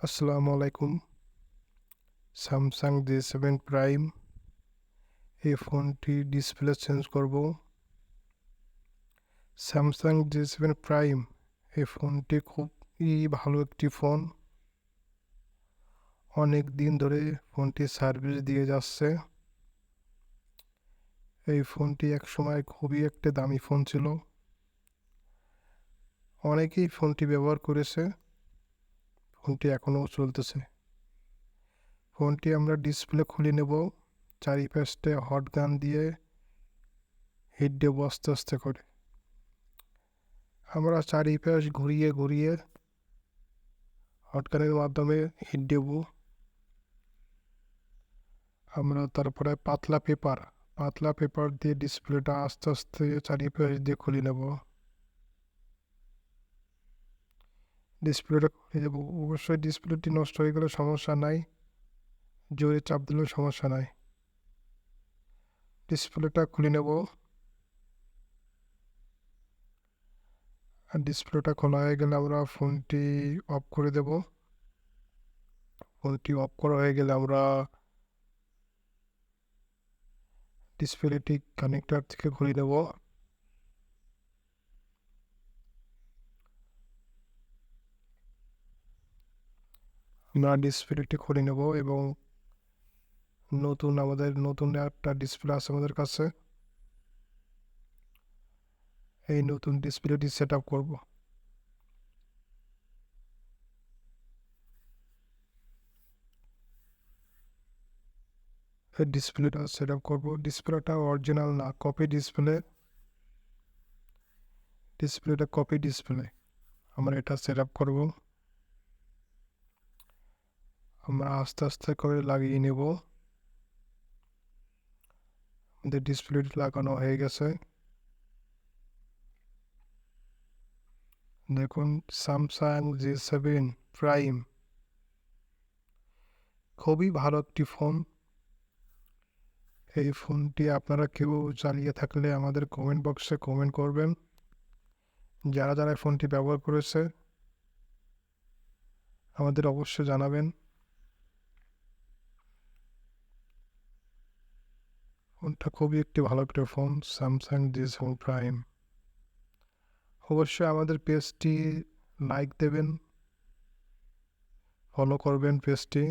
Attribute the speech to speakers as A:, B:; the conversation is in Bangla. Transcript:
A: আসসালামু আলাইকুম। স্যামসাং J7 প্রাইম, এই ফোনটি ডিসপ্লে চেঞ্জ করব। স্যামসাং J7 প্রাইম এই ফোনটি খুবই ভালো একটি ফোন। অনেক দিন ধরে ফোনটি সার্ভিস দিয়ে যাচ্ছে। এই ফোনটি একসময় খুবই একটা দামি ফোন ছিল। অনেকেই ফোনটি ব্যবহার করেছে। ফোনটি এখনও চলতেছে। ফোনটি আমরা ডিসপ্লে খুলে নেব, চারিপাশে হট গান দিয়ে হিট দেবো আস্তে আস্তে করে। আমরা চারিপাশ ঘুরিয়ে ঘুরিয়ে হটগানের মাধ্যমে হিট দেব। আমরা তারপরে পাতলা পেপার দিয়ে ডিসপ্লেটা আস্তে আস্তে চারিপাশ দিয়ে খুলে নেব। ডিসপ্লেটা খুলে দেবো। অবশ্যই ডিসপ্লেটি নষ্ট হয়ে গেলে সমস্যা নাই, জোরে চাপ দিলেও সমস্যা নাই। ডিসপ্লেটা খুলে নেব। আর ডিসপ্লেটা খোলা হয়ে গেলে আমরা ফোনটি অফ করে দেব। ফোনটি অফ করা হয়ে গেলে আমরা ডিসপ্লেটি কানেক্টর থেকে খুলে নেব। আমরা ডিসপ্লেটি খুলে নেব এবং নতুন একটা ডিসপ্লে আছে আমাদের কাছে। এই নতুন ডিসপ্লেটি সেট আপ করবো। ডিসপ্লেটা সেট আপ করবো। ডিসপ্লেটা অরিজিনাল না, কপি ডিসপ্লে। ডিসপ্লেটা কপি ডিসপ্লে। আমরা এটা সেট আপ করবো। আমরা আস্তে আস্তে করে লাগিয়ে নেব। আমাদের ডিসপ্লেটি লাগানো হয়ে গেছে। দেখুন, স্যামসাং J7 প্রাইম খুবই ভালো একটি ফোন। এই ফোনটি আপনারা কেউ চালিয়ে থাকলে আমাদের কমেন্ট বক্সে কমেন্ট করবেন। যারা যারা ফোনটি ব্যবহার করেছে আমাদের অবশ্যই জানাবেন। ফোনটা খুবই একটি ভালো একটা ফোন, স্যামসাং J7 প্রাইম। অবশ্যই আমাদের পেজটি লাইক দেবেন, ফলো করবেন পেজটি।